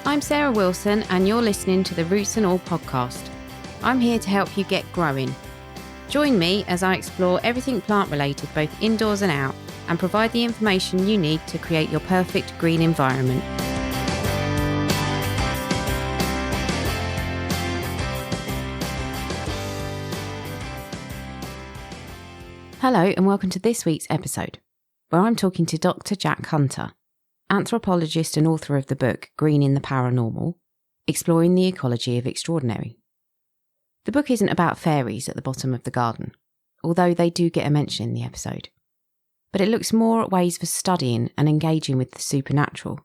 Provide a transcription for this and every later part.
I'm Sarah Wilson and you're listening to the Roots and All podcast. I'm here to help you get growing. Join me as I explore everything plant related both indoors and out and provide the information you need to create your perfect green environment. Hello and welcome to this week's episode, where I'm talking to Dr. Jack Hunter, anthropologist and author of the book Greening the Paranormal, Exploring the Ecology of Extraordinary. The book isn't about fairies at the bottom of the garden, although they do get a mention in the episode, but it looks more at ways for studying and engaging with the supernatural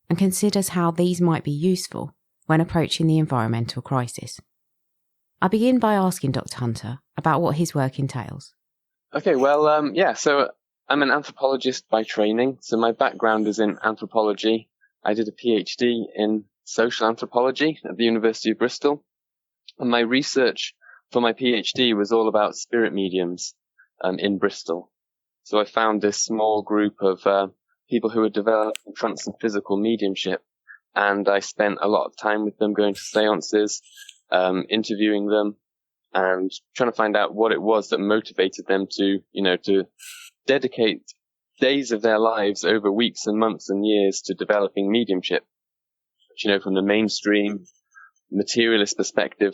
and considers how these might be useful when approaching the environmental crisis. I begin by asking Dr. Hunter about what his work entails. Okay, so I'm an anthropologist by training. So my background is in anthropology. I did a PhD in social anthropology at the University of Bristol. And my research for my PhD was all about spirit mediums in Bristol. So I found this small group of people who had developed trance and physical mediumship. And I spent a lot of time with them going to seances, interviewing them, and trying to find out what it was that motivated them to dedicate days of their lives over weeks and months and years to developing mediumship, which, from the mainstream materialist perspective,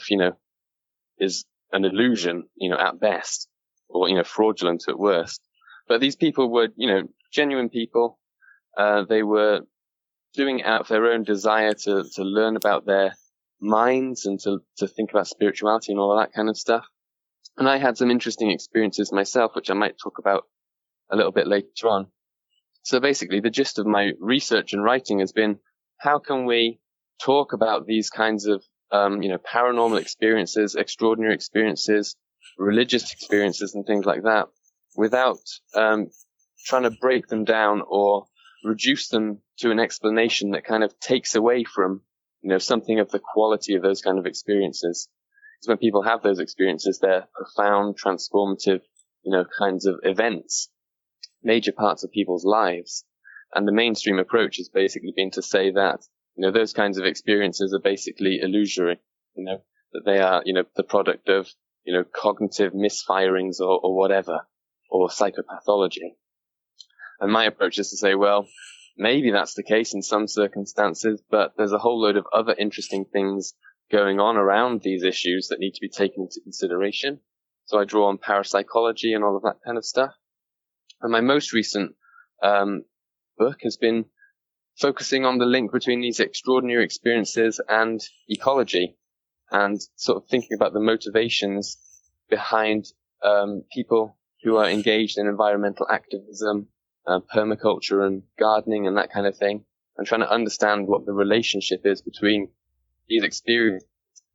is an illusion, at best, or, fraudulent at worst. But these people were, genuine people. They were doing it out of their own desire to learn about their minds and to think about spirituality and all that kind of stuff. And I had some interesting experiences myself, which I might talk about a little bit later on. So basically, the gist of my research and writing has been, how can we talk about these kinds of, paranormal experiences, extraordinary experiences, religious experiences and things like that without trying to break them down or reduce them to an explanation that kind of takes away from something of the quality of those kind of experiences. Because when people have those experiences, they're profound, transformative, kinds of events, major parts of people's lives. And the mainstream approach has basically been to say that, those kinds of experiences are basically illusory, that they are, the product of, cognitive misfirings or whatever, or psychopathology. And my approach is to say, well, maybe that's the case in some circumstances, but there's a whole load of other interesting things going on around these issues that need to be taken into consideration. So I draw on parapsychology and all of that kind of stuff. And my most recent book has been focusing on the link between these extraordinary experiences and ecology, and sort of thinking about the motivations behind people who are engaged in environmental activism, permaculture and gardening and that kind of thing, and trying to understand what the relationship is between these experiences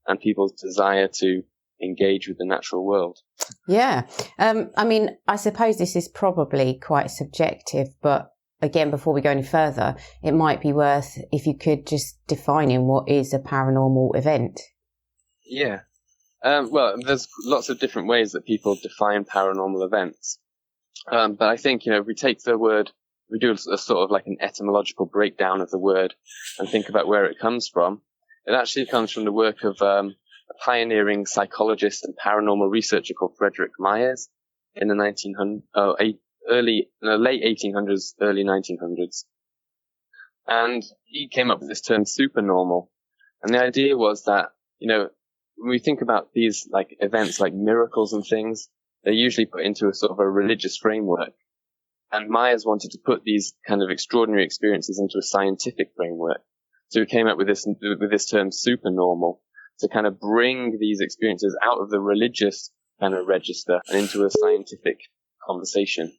and people's desire to engage with the natural world. Yeah. I suppose this is probably quite subjective, but again, before we go any further, it might be worth if you could just define what is a paranormal event. Yeah. There's lots of different ways that people define paranormal events. But I think, if we take the word, we do a sort of like an etymological breakdown of the word and think about where it comes from. It actually comes from the work of a pioneering psychologist and paranormal researcher called Frederick Myers in the late 1800s, early 1900s. And he came up with this term supernormal. And the idea was that, when we think about these like events like miracles and things, they're usually put into a sort of a religious framework. And Myers wanted to put these kind of extraordinary experiences into a scientific framework. So he came up with this term supernormal to kind of bring these experiences out of the religious kind of register and into a scientific conversation.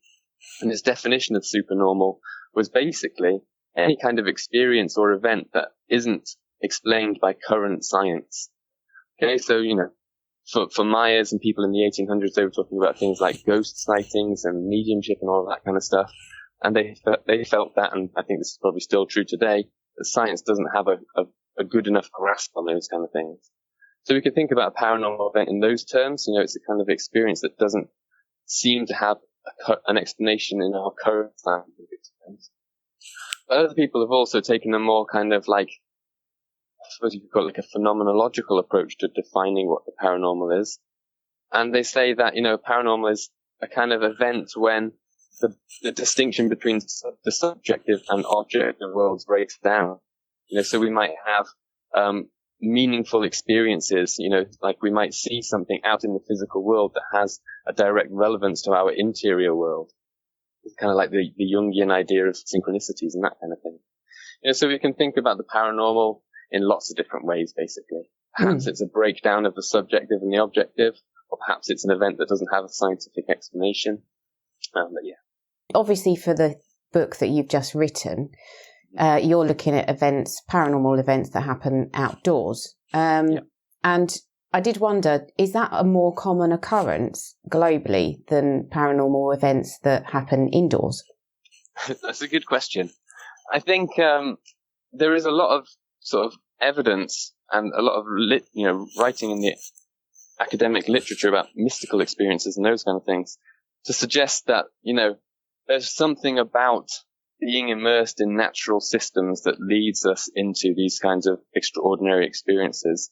And his definition of supernormal was basically any kind of experience or event that isn't explained by current science. Okay, so, for Myers and people in the 1800s, they were talking about things like ghost sightings and mediumship and all that kind of stuff. And they felt that, and I think this is probably still true today, that science doesn't have a good enough grasp on those kind of things. So we could think about a paranormal event in those terms. It's a kind of experience that doesn't seem to have an explanation in our current scientific terms. But other people have also taken a more kind of like suppose you could call it like a phenomenological approach to defining what the paranormal is. And they say that, paranormal is a kind of event when the distinction between the subjective and objective worlds breaks down. So we might have meaningful experiences, like we might see something out in the physical world that has a direct relevance to our interior world. It's kind of like the Jungian idea of synchronicities and that kind of thing. So we can think about the paranormal in lots of different ways, basically. Perhaps it's a breakdown of the subjective and the objective, or perhaps it's an event that doesn't have a scientific explanation. But yeah. Obviously, for the book that you've just written, you're looking at paranormal events that happen outdoors. And I did wonder, is that a more common occurrence globally than paranormal events that happen indoors? That's a good question. I think there is a lot of sort of evidence and a lot of writing in the academic literature about mystical experiences and those kind of things to suggest that, there's something about being immersed in natural systems that leads us into these kinds of extraordinary experiences.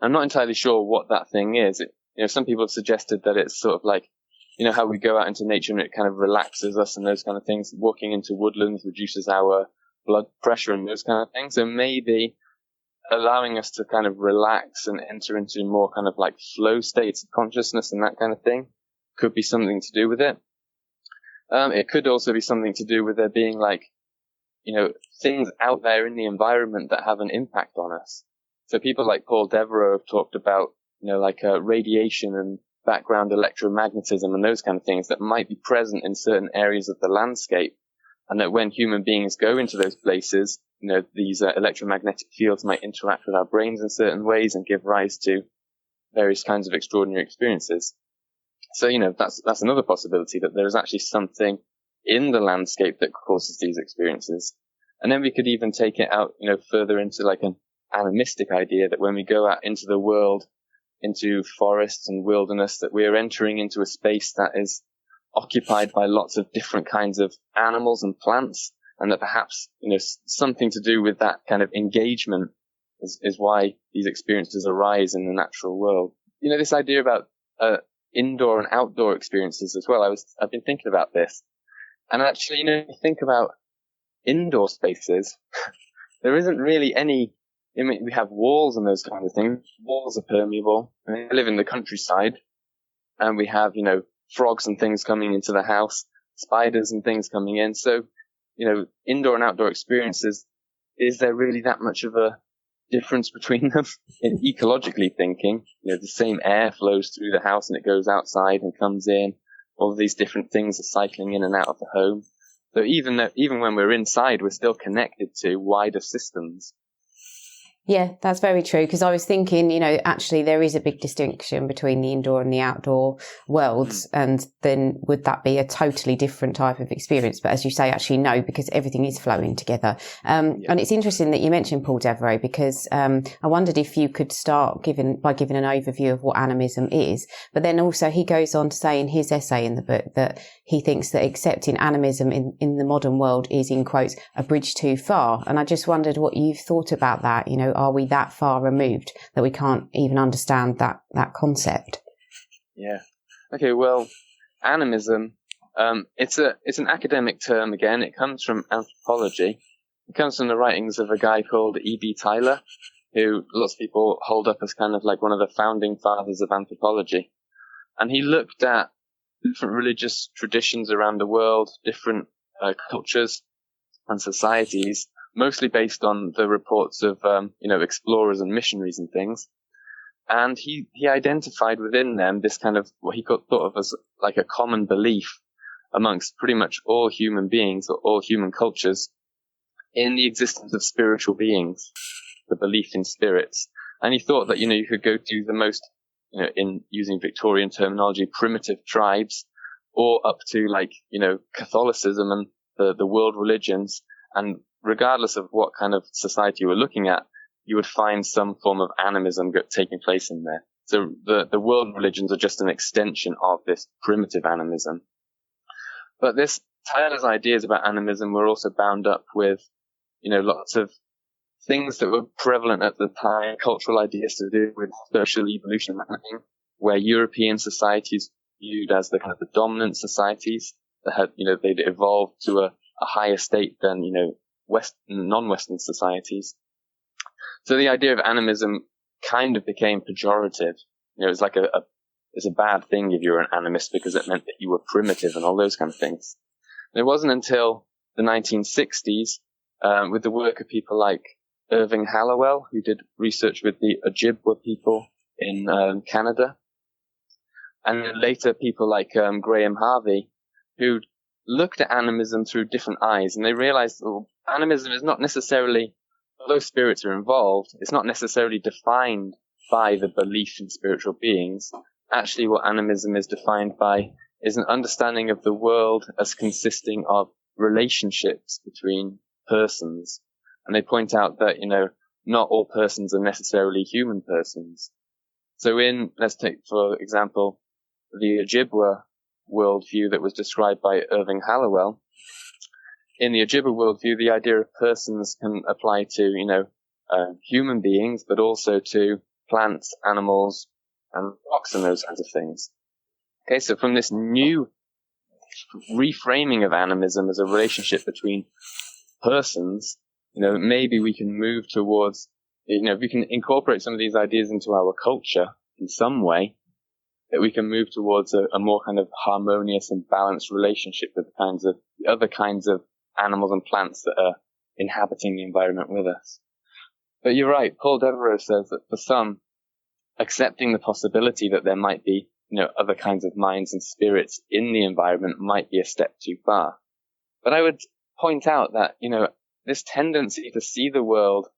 I'm not entirely sure what that thing is. Some people have suggested that it's sort of like, how we go out into nature and it kind of relaxes us and those kind of things. Walking into woodlands reduces our blood pressure and those kind of things. So maybe allowing us to kind of relax and enter into more kind of like flow states of consciousness and that kind of thing could be something to do with it. It could also be something to do with there being like, things out there in the environment that have an impact on us. So people like Paul Devereux have talked about, radiation and background electromagnetism and those kind of things that might be present in certain areas of the landscape. And that when human beings go into those places, these electromagnetic fields might interact with our brains in certain ways and give rise to various kinds of extraordinary experiences. So, that's another possibility, that there is actually something in the landscape that causes these experiences. And then we could even take it out, further into like an animistic idea that when we go out into the world, into forests and wilderness, that we are entering into a space that is occupied by lots of different kinds of animals and plants, and that perhaps, something to do with that kind of engagement is why these experiences arise in the natural world. This idea about indoor and outdoor experiences as well. I've been thinking about this, and actually, you think about indoor spaces, there isn't really any. We have walls and those kind of things. Walls are permeable. I live in the countryside, and we have, frogs and things coming into the house, spiders and things coming in. So, indoor and outdoor experiences, is there really that much of a difference between them? In ecologically thinking, the same air flows through the house and it goes outside and comes in. All of these different things are cycling in and out of the home. So even when we're inside, we're still connected to wider systems. Yeah, that's very true. Because I was thinking, actually there is a big distinction between the indoor and the outdoor worlds. And then would that be a totally different type of experience? But as you say, actually no, because everything is flowing together. And it's interesting that you mentioned Paul Devereux, because I wondered if you could start by giving an overview of what animism is. But then also he goes on to say in his essay in the book that he thinks that accepting animism in the modern world is, in quotes, a bridge too far. And I just wondered what you've thought about that. Are we that far removed that we can't even understand that concept? Yeah. Okay, well, animism, it's an academic term again. It comes from anthropology. It comes from the writings of a guy called E.B. Tylor, who lots of people hold up as kind of like one of the founding fathers of anthropology. And he looked at different religious traditions around the world, different cultures and societies, mostly based on the reports of, explorers and missionaries and things. And he identified within them this kind of what he thought of as like a common belief amongst pretty much all human beings or all human cultures in the existence of spiritual beings, the belief in spirits. And he thought that, you could go to the most, in using Victorian terminology, primitive tribes, or up to like, Catholicism and the world religions, and regardless of what kind of society you were looking at, you would find some form of animism taking place in there. So the world religions are just an extension of this primitive animism. But Tylor's ideas about animism were also bound up with, lots of things that were prevalent at the time, cultural ideas to do with social evolution and that kind of thing, where European societies viewed as the kind of the dominant societies that had, they'd evolved to a higher state than, non-Western societies. So the idea of animism kind of became pejorative. It was like it's a bad thing if you were an animist because it meant that you were primitive and all those kind of things. And it wasn't until the 1960s, with the work of people like Irving Hallowell, who did research with the Ojibwa people in Canada, and then later people like Graham Harvey, who looked at animism through different eyes, and they realized animism is not necessarily, although spirits are involved, it's not necessarily defined by the belief in spiritual beings. Actually, what animism is defined by is an understanding of the world as consisting of relationships between persons. And they point out that, not all persons are necessarily human persons. So let's take, for example, the Ojibwa worldview that was described by Irving Hallowell. In the Ojibwa worldview, the idea of persons can apply to, human beings, but also to plants, animals, and rocks and those kinds of things. Okay, so from this new reframing of animism as a relationship between persons, maybe we can move towards, if we can incorporate some of these ideas into our culture in some way, that we can move towards a more kind of harmonious and balanced relationship with the other kinds of animals and plants that are inhabiting the environment with us. But you're right, Paul Devereux says that for some, accepting the possibility that there might be, other kinds of minds and spirits in the environment might be a step too far. But I would point out that, this tendency to see the world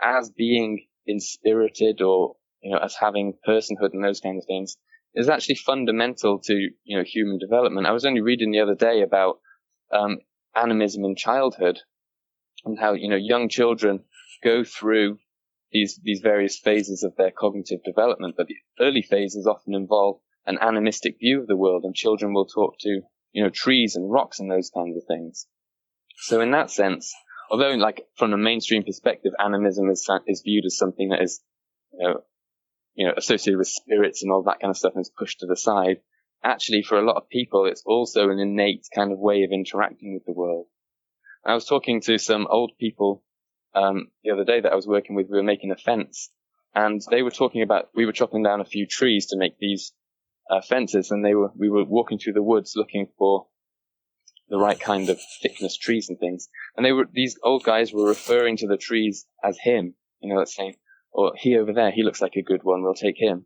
as being inspirited or, as having personhood and those kinds of things is actually fundamental to, human development. I was only reading the other day about animism in childhood and how, young children go through these various phases of their cognitive development, but the early phases often involve an animistic view of the world, and children will talk to, trees and rocks and those kinds of things. So in that sense, although like from a mainstream perspective, animism is viewed as something that is, associated with spirits and all that kind of stuff and is pushed to the side, actually for a lot of people, it's also an innate kind of way of interacting with the world. I was talking to some old people the other day that I was working with. We were making a fence, and they were talking about, we were chopping down a few trees to make these fences, and we were walking through the woods looking for the right kind of thickness trees and things. And these old guys were referring to the trees as him, let's say, or he over there, he looks like a good one, we'll take him.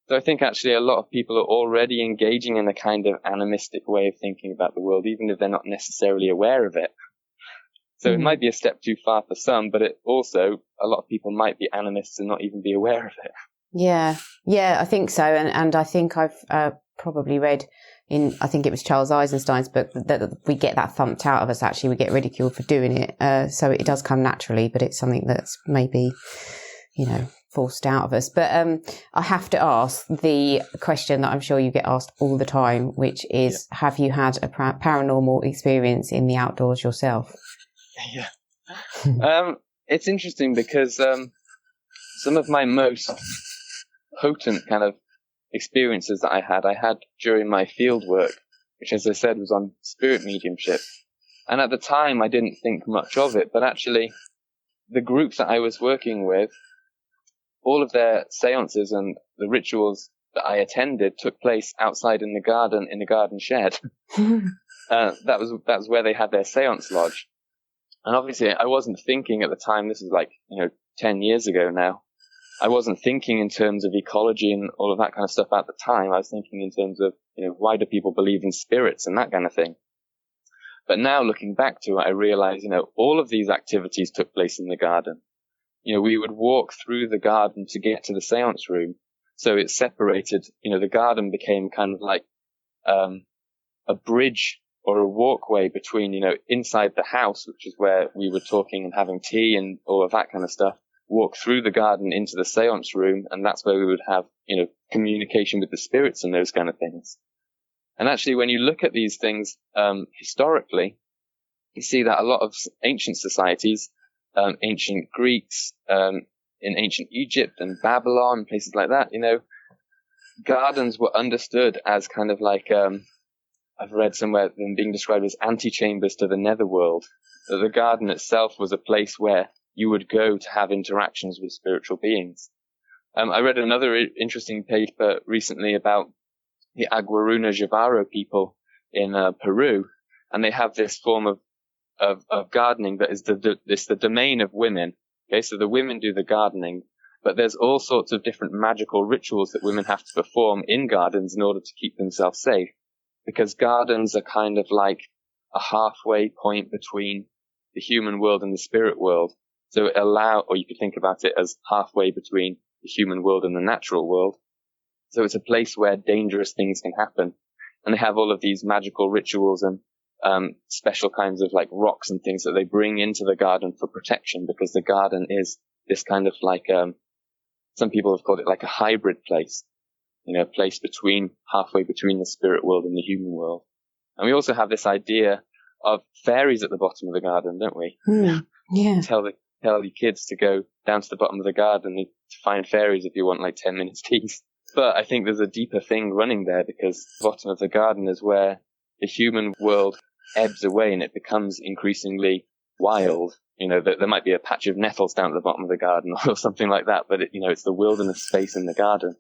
So I think actually a lot of people are already engaging in a kind of animistic way of thinking about the world, even if they're not necessarily aware of it. So it might be a step too far for some, but it also, a lot of people might be animists and not even be aware of it. Yeah, I think so. And I think I've probably read I think it was Charles Eisenstein's book, that we get that thumped out of us. Actually, we get ridiculed for doing it. So it does come naturally, but it's something that's maybe, forced out of us. But I have to ask the question that I'm sure you get asked all the time, which is, Have you had a paranormal experience in the outdoors yourself? Yeah. It's interesting because some of my most potent kind of experiences that I had during my field work, which, as I said, was on spirit mediumship. And at the time, I didn't think much of it, but actually, the groups that I was working with, all of their seances and the rituals that I attended took place outside in the garden shed. That was where they had their seance lodge. And obviously, I wasn't thinking at the time, this is like, 10 years ago now, I wasn't thinking in terms of ecology and all of that kind of stuff at the time. I was thinking in terms of, why do people believe in spirits and that kind of thing. But now looking back to it, I realize, all of these activities took place in the garden. We would walk through the garden to get to the seance room. So it separated, the garden became kind of like, a bridge or a walkway between, inside the house, which is where we were talking and having tea and all of that kind of stuff, walk through the garden into the seance room, and that's where we would have, communication with the spirits and those kind of things. And actually, when you look at these things historically, you see that a lot of ancient societies ancient Greeks, in ancient Egypt and Babylon, places like that, gardens were understood as kind of like, I've read somewhere them being described as antechambers to the netherworld. That the garden itself was a place where you would go to have interactions with spiritual beings. I read another interesting paper recently about the Aguaruna Jivaro people in Peru, and they have this form of gardening that is the domain of women. Okay, so the women do the gardening, but there's all sorts of different magical rituals that women have to perform in gardens in order to keep themselves safe, because gardens are kind of like a halfway point between the human world and the spirit world. So or you could think about it as halfway between the human world and the natural world. So it's a place where dangerous things can happen. And they have all of these magical rituals and special kinds of like rocks and things that they bring into the garden for protection, because the garden is this kind of like, some people have called it like a hybrid place, a place halfway between the spirit world and the human world. And we also have this idea of fairies at the bottom of the garden, don't we? Yeah. Tell your kids to go down to the bottom of the garden to find fairies if you want like 10 minutes peace. But I think there's a deeper thing running there, because the bottom of the garden is where the human world ebbs away and it becomes increasingly wild. There might be a patch of nettles down at the bottom of the garden or something like that, but it's the wilderness space in the garden.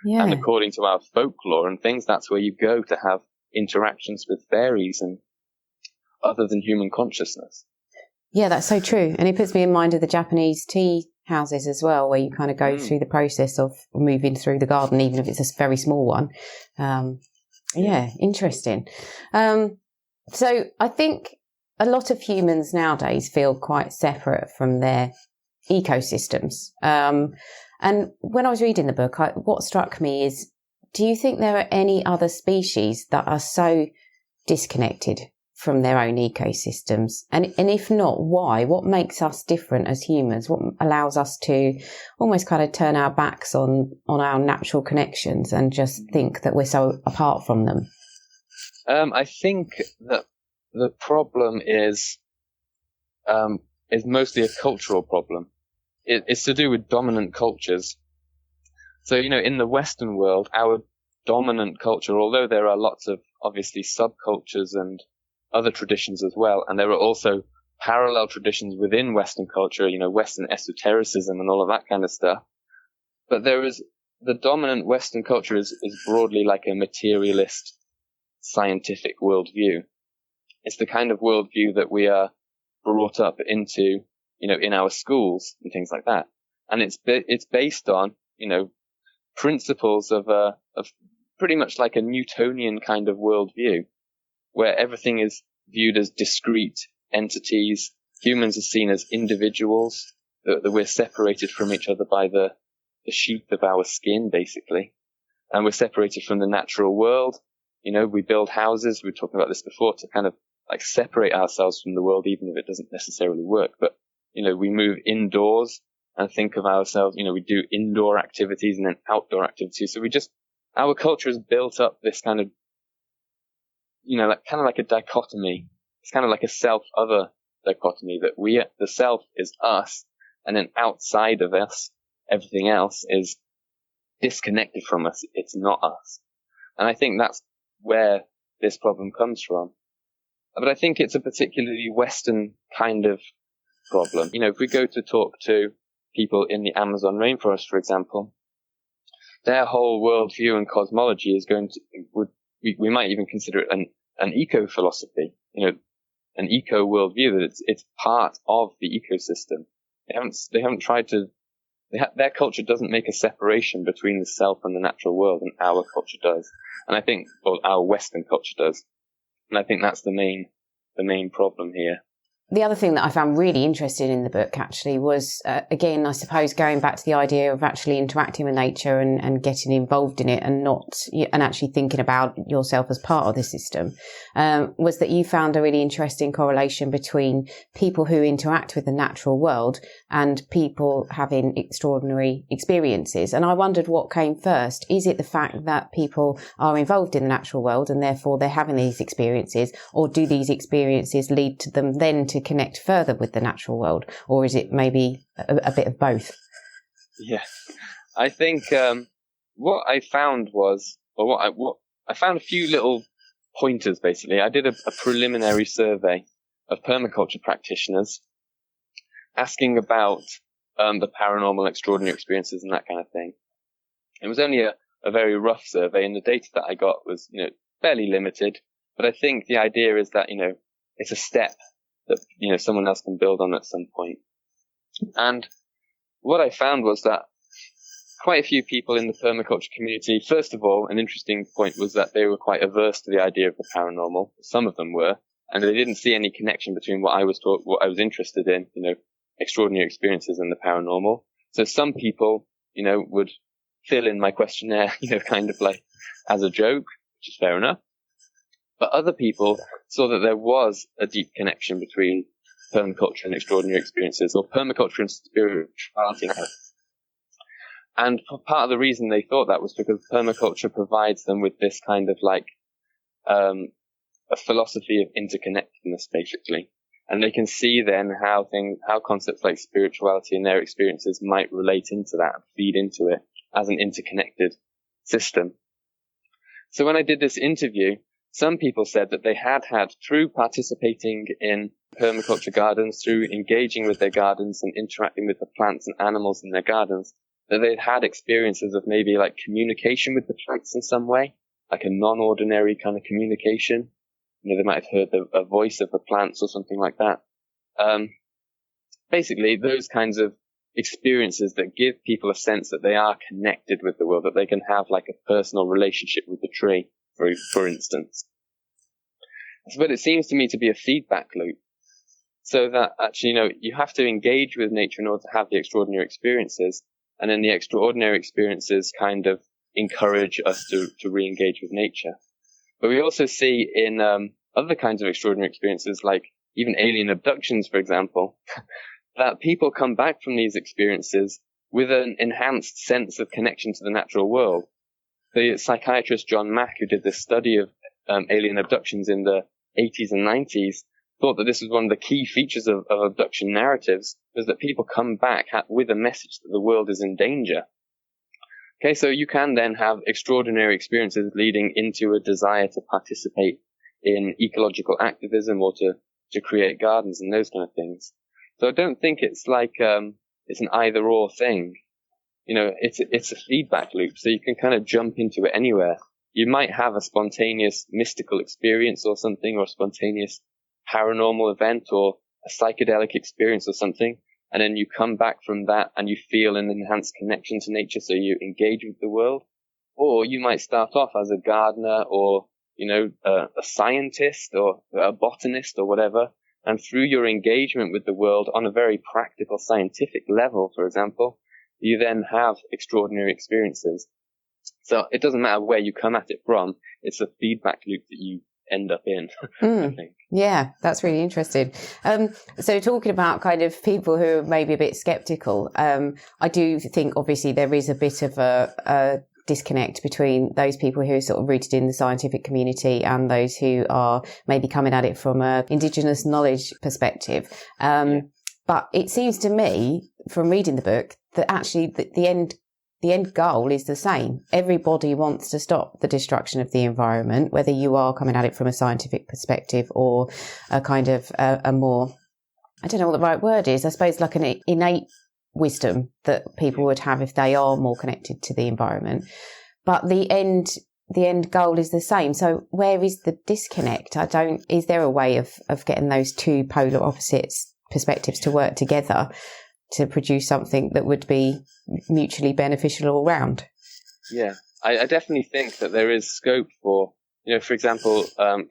Yeah. And according to our folklore and things, that's where you go to have interactions with fairies and other than human consciousness. Yeah, that's so true. And it puts me in mind of the Japanese tea houses as well, where you kind of go through the process of moving through the garden, even if it's a very small one. Yeah, interesting. So I think a lot of humans nowadays feel quite separate from their ecosystems. And when I was reading the book, what struck me is, do you think there are any other species that are so disconnected from their own ecosystems? And if not, why? What makes us different as humans? What allows us to almost kind of turn our backs on our natural connections and just think that we're so apart from them? I think that the problem is mostly a cultural problem. It's to do with dominant cultures. So, in the Western world, our dominant culture, although there are lots of obviously subcultures and other traditions as well, and there are also parallel traditions within Western culture, Western esotericism and all of that kind of stuff. But the dominant Western culture is broadly like a materialist, scientific worldview. It's the kind of worldview that we are brought up into, in our schools and things like that. And it's based on, principles of pretty much like a Newtonian kind of worldview, where everything is viewed as discrete entities. Humans are seen as individuals, that we're separated from each other by the sheath of our skin, basically. And we're separated from the natural world. We build houses, we were talking about this before, to kind of like separate ourselves from the world, even if it doesn't necessarily work. But, we move indoors and think of ourselves, we do indoor activities and then outdoor activities. So our culture has built up this kind of, kind of like a dichotomy. It's kind of like a self-other dichotomy, that the self is us, and then outside of us, everything else is disconnected from us. It's not us. And I think that's where this problem comes from. But I think it's a particularly Western kind of problem. If we go to talk to people in the Amazon rainforest, for example, their whole worldview and cosmology is we might even consider it an eco-philosophy, an eco worldview, that it's part of the ecosystem. They haven't tried to, their culture doesn't make a separation between the self and the natural world, and our culture does. And I think, our Western culture does. And I think that's the main problem here. The other thing that I found really interesting in the book actually was, again, I suppose going back to the idea of actually interacting with nature and getting involved in it and actually thinking about yourself as part of the system, was that you found a really interesting correlation between people who interact with the natural world and people having extraordinary experiences. And I wondered what came first. Is it the fact that people are involved in the natural world and therefore they're having these experiences, or do these experiences lead to them then to to connect further with the natural world, or is it maybe a bit of both? Yeah, I think what I found was, what I found a few little pointers. Basically, I did a preliminary survey of permaculture practitioners, asking about the paranormal, extraordinary experiences, and that kind of thing. It was only a very rough survey, and the data that I got was, fairly limited. But I think the idea is that, it's a step that, someone else can build on at some point. And what I found was that quite a few people in the permaculture community, first of all, an interesting point was that they were quite averse to the idea of the paranormal. Some of them were, and they didn't see any connection between what I was interested in, extraordinary experiences and the paranormal. So some people, would fill in my questionnaire, kind of like as a joke, which is fair enough. But other people saw that there was a deep connection between permaculture and extraordinary experiences, or permaculture and spirituality. And part of the reason they thought that was because permaculture provides them with this kind of like a philosophy of interconnectedness, basically. And they can see then how concepts like spirituality and their experiences might relate into that, feed into it as an interconnected system. So when I did this interview, some people said that they had through participating in permaculture gardens, through engaging with their gardens and interacting with the plants and animals in their gardens, that they'd had experiences of maybe like communication with the plants in some way, like a non-ordinary kind of communication. They might have heard a voice of the plants or something like that. Basically, those kinds of experiences that give people a sense that they are connected with the world, that they can have like a personal relationship with the tree, for instance. But it seems to me to be a feedback loop. So that actually, you have to engage with nature in order to have the extraordinary experiences. And then the extraordinary experiences kind of encourage us to re-engage with nature. But we also see in other kinds of extraordinary experiences, like even alien abductions, for example, that people come back from these experiences with an enhanced sense of connection to the natural world. The psychiatrist John Mack, who did this study of alien abductions in the 80s and 90s, thought that this was one of the key features of abduction narratives, was that people come back with a message that the world is in danger. Okay, so you can then have extraordinary experiences leading into a desire to participate in ecological activism or to create gardens and those kind of things. So I don't think it's like it's an either-or thing. It's a feedback loop, so you can kind of jump into it anywhere. You might have a spontaneous mystical experience or something, or a spontaneous paranormal event or a psychedelic experience or something, and then you come back from that and you feel an enhanced connection to nature, so you engage with the world. Or you might start off as a gardener or, a scientist or a botanist or whatever, and through your engagement with the world on a very practical scientific level, for example, you then have extraordinary experiences. So it doesn't matter where you come at it from, it's a feedback loop that you end up in, I think. Yeah, that's really interesting. So talking about kind of people who are maybe a bit skeptical, I do think obviously there is a bit of a disconnect between those people who are sort of rooted in the scientific community and those who are maybe coming at it from a indigenous knowledge perspective. But it seems to me, from reading the book, that actually the end goal is the same. Everybody wants to stop the destruction of the environment, whether you are coming at it from a scientific perspective or a kind of a more, I don't know what the right word is, I suppose like an innate wisdom that people would have if they are more connected to the environment. But the end goal is the same. So where is the disconnect? Is there a way of getting those two polar opposites perspectives to work together to produce something that would be mutually beneficial all round? Yeah, I definitely think that there is scope for, for example,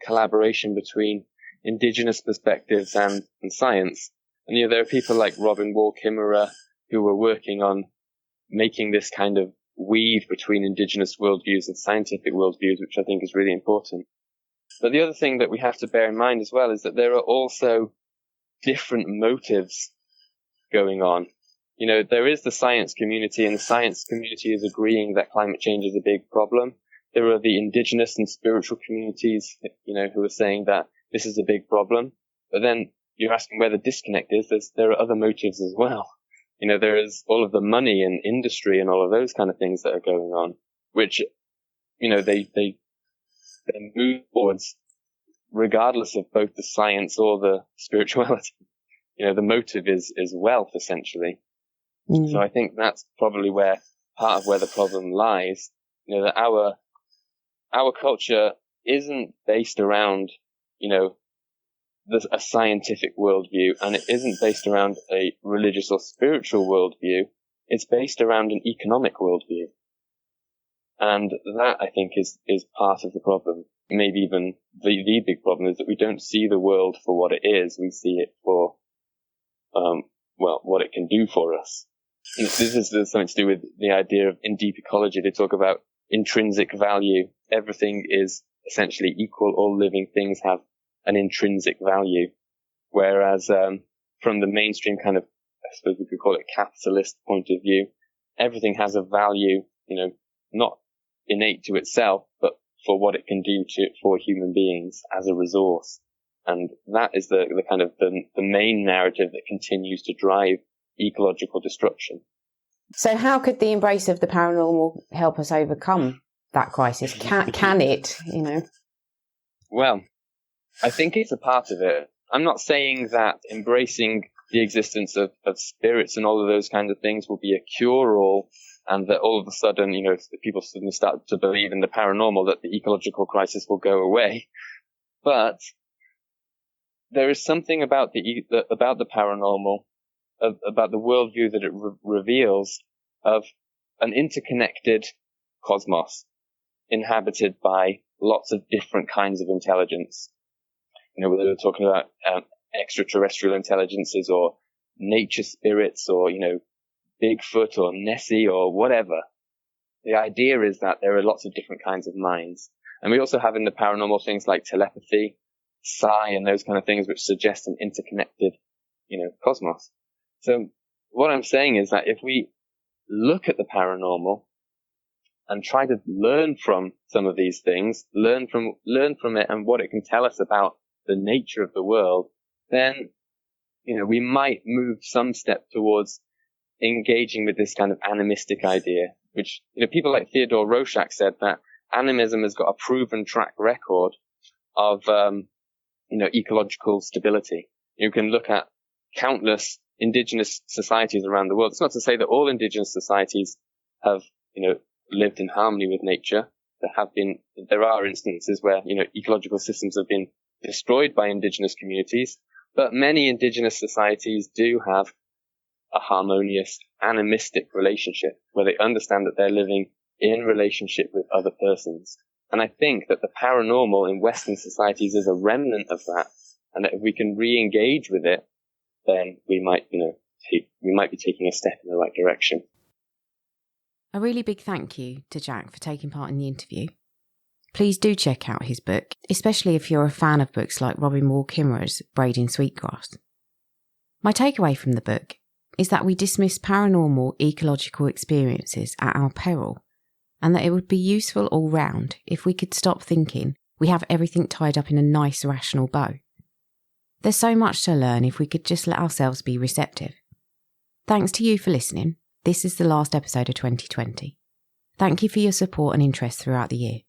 collaboration between indigenous perspectives and science. And, there are people like Robin Wall Kimmerer who were working on making this kind of weave between indigenous worldviews and scientific worldviews, which I think is really important. But the other thing that we have to bear in mind as well is that there are also different motives going on. There is the science community, and the science community is agreeing that climate change is a big problem. There are the indigenous and spiritual communities, who are saying that this is a big problem. But then you're asking where the disconnect is, there are other motives as well. There is all of the money and industry and all of those kind of things that are going on, which, they move towards regardless of both the science or the spirituality. The motive is wealth, essentially. Mm. So I think that's probably part of where the problem lies. That our culture isn't based around, a scientific worldview, and it isn't based around a religious or spiritual worldview. It's based around an economic worldview. And that, I think, is part of the problem. Maybe even the big problem is that we don't see the world for what it is. We see it for, what it can do for us. This is something to do with the idea of, in deep ecology, they talk about intrinsic value. Everything is essentially equal. All living things have an intrinsic value. Whereas, from the mainstream kind of, I suppose we could call it capitalist point of view, everything has a value, not innate to itself, but for what it can do for human beings as a resource. And that is the kind of the main narrative that continues to drive ecological destruction. So how could the embrace of the paranormal help us overcome that crisis? Can it, Well, I think it's a part of it. I'm not saying that embracing the existence of spirits and all of those kinds of things will be a cure-all, and that all of a sudden, if people suddenly start to believe in the paranormal, that the ecological crisis will go away. But there is something about the paranormal, about the worldview that it reveals, of an interconnected cosmos inhabited by lots of different kinds of intelligence. Whether we're talking about extraterrestrial intelligences or nature spirits or, Bigfoot or Nessie or whatever. The idea is that there are lots of different kinds of minds. And we also have in the paranormal things like telepathy, psi, and those kind of things which suggest an interconnected, cosmos. So what I'm saying is that if we look at the paranormal and try to learn from some of these things, learn from it and what it can tell us about the nature of the world, then, we might move some step towards engaging with this kind of animistic idea, which, people like Theodore Rorschach said that animism has got a proven track record of, ecological stability. You can look at countless indigenous societies around the world. It's not to say that all indigenous societies have, lived in harmony with nature. There are instances where, ecological systems have been destroyed by indigenous communities, but many indigenous societies do have a harmonious, animistic relationship where they understand that they're living in relationship with other persons. And I think that the paranormal in Western societies is a remnant of that, and that if we can re-engage with it, then we might, we might be taking a step in the right direction. A really big thank you to Jack for taking part in the interview. Please do check out his book, especially if you're a fan of books like Robin Wall Kimmerer's Braiding Sweetgrass. My takeaway from the book is that we dismiss paranormal ecological experiences at our peril, and that it would be useful all round if we could stop thinking we have everything tied up in a nice rational bow. There's so much to learn if we could just let ourselves be receptive. Thanks to you for listening. This is the last episode of 2020. Thank you for your support and interest throughout the year.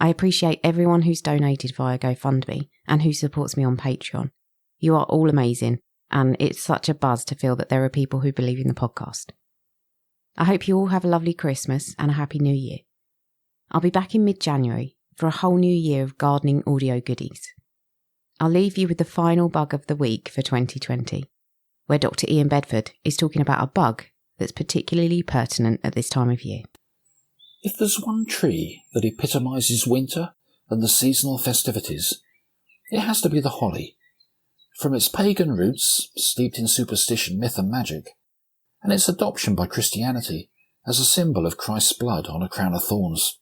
I appreciate everyone who's donated via GoFundMe and who supports me on Patreon. You are all amazing, and it's such a buzz to feel that there are people who believe in the podcast. I hope you all have a lovely Christmas and a happy new year. I'll be back in mid-January for a whole new year of gardening audio goodies. I'll leave you with the final bug of the week for 2020, where Dr. Ian Bedford is talking about a bug that's particularly pertinent at this time of year. If there's one tree that epitomises winter and the seasonal festivities, it has to be the holly. From its pagan roots, steeped in superstition, myth and magic, and its adoption by Christianity as a symbol of Christ's blood on a crown of thorns.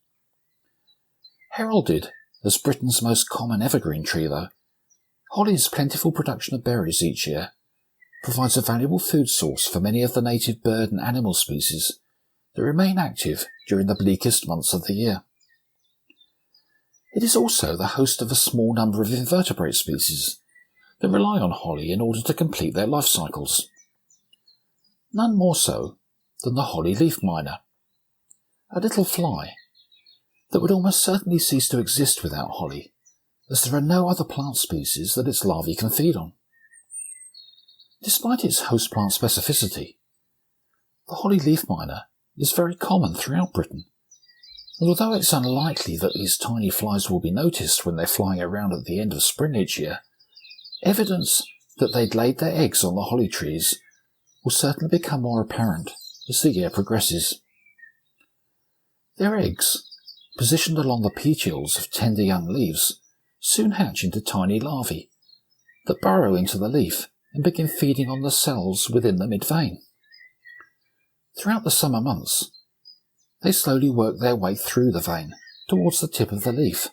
Heralded as Britain's most common evergreen tree, though, holly's plentiful production of berries each year provides a valuable food source for many of the native bird and animal species that remain active during the bleakest months of the year. It is also the host of a small number of invertebrate species that rely on holly in order to complete their life cycles. None more so than the holly leafminer, a little fly that would almost certainly cease to exist without holly, as there are no other plant species that its larvae can feed on. Despite its host plant specificity, the holly leafminer is very common throughout Britain, and although it's unlikely that these tiny flies will be noticed when they're flying around at the end of spring each year, evidence that they'd laid their eggs on the holly trees will certainly become more apparent as the year progresses. Their eggs, positioned along the petioles of tender young leaves, soon hatch into tiny larvae that burrow into the leaf and begin feeding on the cells within the mid-vein. Throughout the summer months, they slowly work their way through the vein towards the tip of the leaf,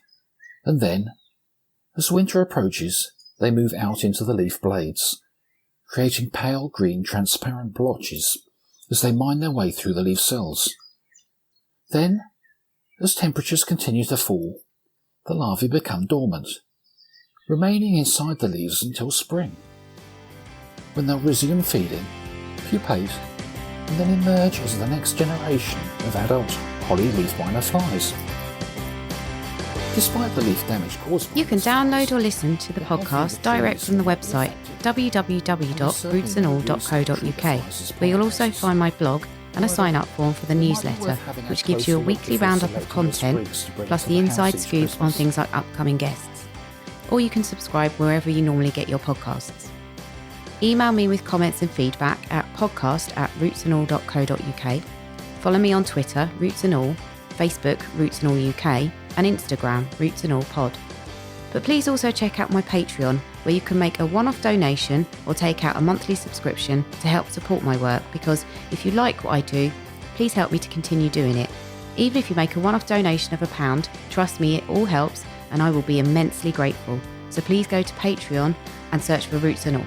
and then, as winter approaches, they move out into the leaf blades, creating pale green transparent blotches as they mine their way through the leaf cells. Then, as temperatures continue to fall, the larvae become dormant, remaining inside the leaves until spring, when they'll resume feeding, pupate, and then emerge as the next generation of adult holly leafminer flies. Despite the leaf damage caused by You can download or listen to the podcast direct from the website www.rootsandall.co.uk, where you'll also find my blog and a sign-up form for the newsletter, which gives you a weekly roundup of content, plus the inside scoop on things like upcoming guests. Or you can subscribe wherever you normally get your podcasts. Email me with comments and feedback at podcast@rootsandall.co.uk. Follow me on Twitter, Roots and All, Facebook, Roots and All UK, and Instagram, Roots and All Pod. But please also check out my Patreon, where you can make a one-off donation or take out a monthly subscription to help support my work, because if you like what I do, please help me to continue doing it. Even if you make a one-off donation of £1, trust me, it all helps and I will be immensely grateful. So please go to Patreon and search for Roots and All.